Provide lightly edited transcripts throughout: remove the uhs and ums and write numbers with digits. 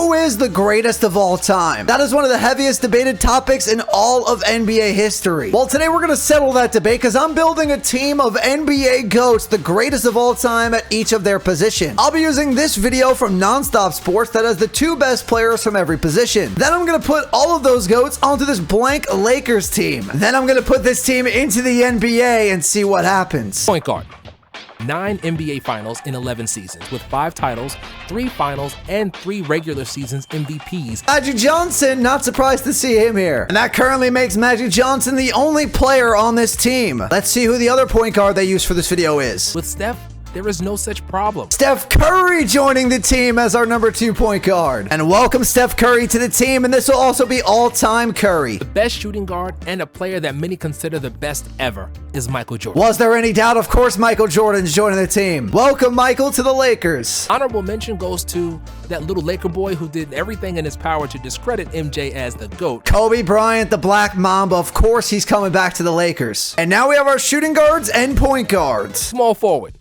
Who is the greatest of all time? That is one of the heaviest debated topics in all of NBA history. Well, today we're going to settle that debate because I'm building a team of NBA GOATs, the greatest of all time at each of their position. I'll be using this video from Nonstop Sports that has the 2 best players from every position. Then I'm going to put all of those GOATs onto this blank Lakers team. Then I'm going to put this team into the NBA and see what happens. Point guard. 9 NBA Finals in 11 seasons, with 5 titles, 3 finals, and 3 regular seasons MVPs. Magic Johnson, not surprised to see him here. And that currently makes Magic Johnson the only player on this team. Let's see who the other point guard they used for this video is. With Steph, there is no such problem. Steph Curry joining the team as our number 2 point guard. And welcome Steph Curry to the team, and this will also be all-time Curry. The best shooting guard and a player that many consider the best ever is Michael Jordan. Was there any doubt? Of course Michael Jordan's joining the team. Welcome Michael to the Lakers. Honorable mention goes to that little Laker boy who did everything in his power to discredit MJ as the GOAT. Kobe Bryant, the Black Mamba. Of course he's coming back to the Lakers. And now we have our shooting guards and point guards. Small forward.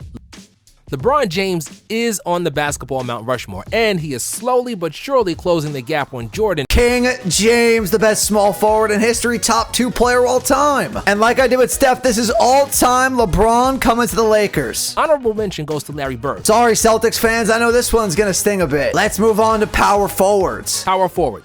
LeBron James is on the basketball Mount Rushmore, and he is slowly but surely closing the gap on Jordan. King James, the best small forward in history, top 2 player all time. And like I did with Steph, this is all-time LeBron coming to the Lakers. Honorable mention goes to Larry Bird. Sorry, Celtics fans, I know this one's gonna sting a bit. Let's move on to power forwards. Power forward.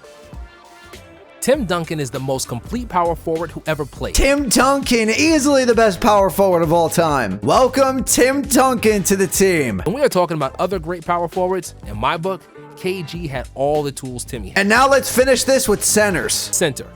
Tim Duncan is the most complete power forward who ever played. Tim Duncan, easily the best power forward of all time. Welcome Tim Duncan to the team. When we are talking about other great power forwards, in my book, KG had all the tools Timmy had. And now let's finish this with centers. Center.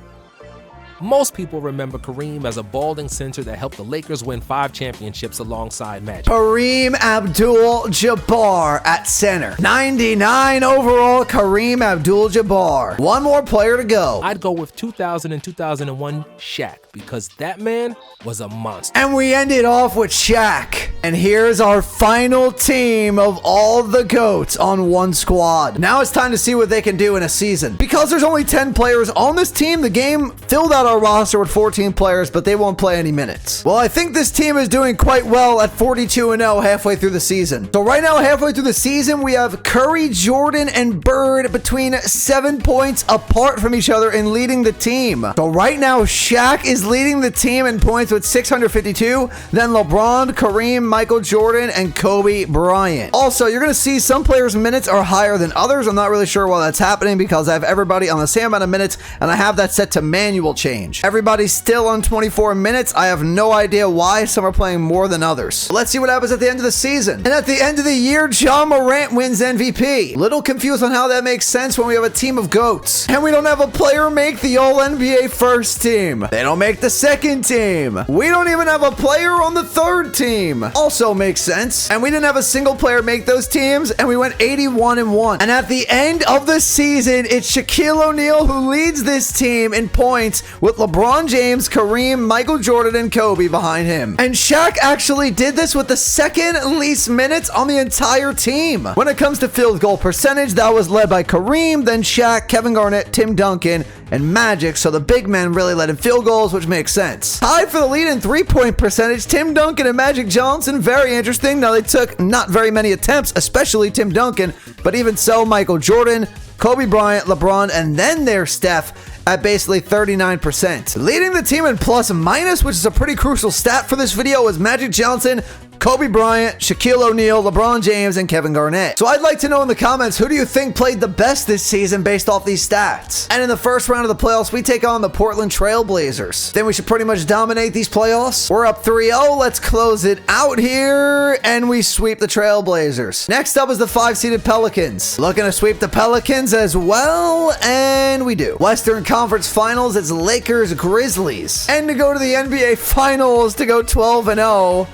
Most people remember Kareem as a balding center that helped the Lakers win 5 championships alongside Magic. Kareem Abdul-Jabbar at center. 99 overall, Kareem Abdul-Jabbar. One more player to go. I'd go with 2000 and 2001 Shaq, because that man was a monster. And we ended off with Shaq. And here's our final team of all the GOATs on one squad. Now it's time to see what they can do in a season. Because there's only 10 players on this team, the game filled out our roster with 14 players, but they won't play any minutes. Well, I think this team is doing quite well at 42-0 halfway through the season. So right now, halfway through the season, we have Curry, Jordan, and Bird between 7 points apart from each other in leading the team. So right now, Shaq is leading the team in points with 652. Then LeBron, Kareem, Michael Jordan, and Kobe Bryant. Also, you're going to see some players' minutes are higher than others. I'm not really sure why that's happening because I have everybody on the same amount of minutes, and I have that set to manual change. Everybody's still on 24 minutes. I have no idea why some are playing more than others. Let's see what happens at the end of the season. And at the end of the year, MORANT wins MVP. Little confused on how that makes sense when we have a team of GOATs. And we don't have a player make the All-NBA first team. They don't make the second team. We don't even have a player on the third team. Also makes sense. And we didn't have a single player make those teams, and we went 81-1. And at the end of the season, it's Shaquille O'Neal who leads this team in points with LeBron James, Kareem, Michael Jordan, and Kobe behind him. And Shaq actually did this with the second least minutes on the entire team. When it comes to field goal percentage, that was led by Kareem, then Shaq, Kevin Garnett, Tim Duncan, and Magic, so the big men really led in field goals, which makes sense. Tied for the lead in 3-point percentage, Tim Duncan and Magic Johnson. Very interesting. Now, they took not very many attempts, especially Tim Duncan, but even so, Michael Jordan, Kobe Bryant, LeBron, and then there's Steph at basically 39%. Leading the team in plus minus, which is a pretty crucial stat for this video, is Magic Johnson, Kobe Bryant, Shaquille O'Neal, LeBron James, and Kevin Garnett. So I'd like to know in the comments, who do you think played the best this season based off these stats? And in the first round of the playoffs, we take on the Portland Trail Blazers. Then we should pretty much dominate these playoffs. We're up 3-0. Let's close it out here, and we sweep the Trail Blazers. Next up is the 5-seeded Pelicans. Looking to sweep the Pelicans as well, and we do. Western Conference Finals, it's Lakers Grizzlies. And to go to the NBA Finals to go 12-0,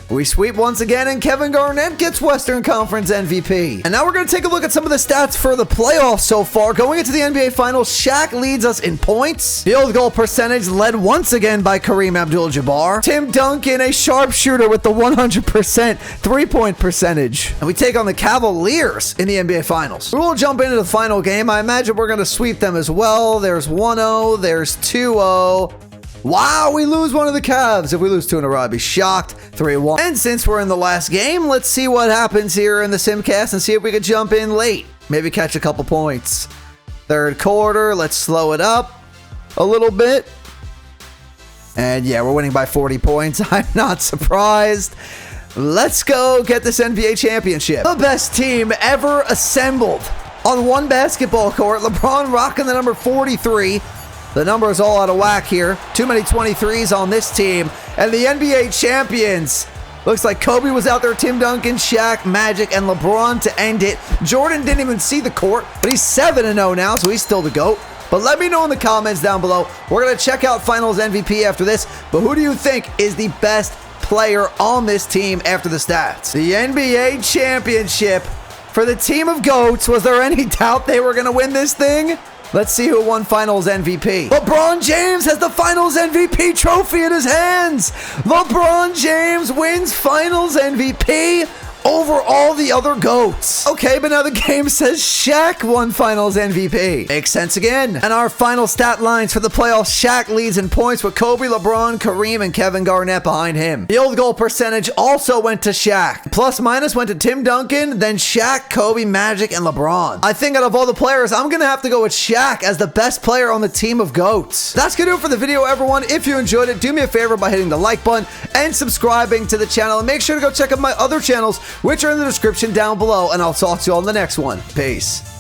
we sweep once again, and Kevin Garnett gets Western Conference MVP. And now we're going to take a look at some of the stats for the playoffs so far. Going into the NBA Finals, Shaq leads us in points. Field goal percentage led once again by Kareem Abdul-Jabbar. Tim Duncan, a sharpshooter with the 100% three-point percentage. And we take on the Cavaliers in the NBA Finals. We will jump into the final game. I imagine we're going to sweep them as well. There's 1-0. There's 2-0. Wow, we lose one of the Cavs. If we lose 2 in a row, I'd be shocked. 3-1. And since we're in the last game, let's see what happens here in the Simcast and see if we could jump in late. maybe catch a couple points. Third quarter, let's slow it up a little bit. And yeah, we're winning by 40 points. I'm not surprised. Let's go get this NBA championship. The best team ever assembled on one basketball court. LeBron rocking the number 43. The number is all out of whack here. Too many 23s on this team. And the NBA champions. Looks like Kobe was out there, Tim Duncan, Shaq, Magic, and LeBron to end it. Jordan didn't even see the court, but he's 7-0 now, so he's still the GOAT. But let me know in the comments down below. We're going to check out Finals MVP after this, but who do you think is the best player on this team after the stats? The NBA championship for the team of GOATs. Was there any doubt they were going to win this thing? Let's see who won Finals MVP. LeBron James has the Finals MVP trophy in his hands. LeBron James wins Finals MVP over all the other GOATs. Okay, but now the game says Shaq won Finals MVP. Makes sense again. And our final stat lines for the playoffs: Shaq leads in points with Kobe, LeBron, Kareem, and Kevin Garnett behind him. The field goal percentage also went to Shaq. Plus minus went to Tim Duncan, then Shaq, Kobe, Magic, and LeBron. I think out of all the players, I'm gonna have to go with Shaq as the best player on the team of GOATs. That's gonna do it for the video, everyone. If you enjoyed it, do me a favor by hitting the like button and subscribing to the channel. And make sure to go check out my other channels, which are in the description down below, and I'll talk to you all in the next one. Peace.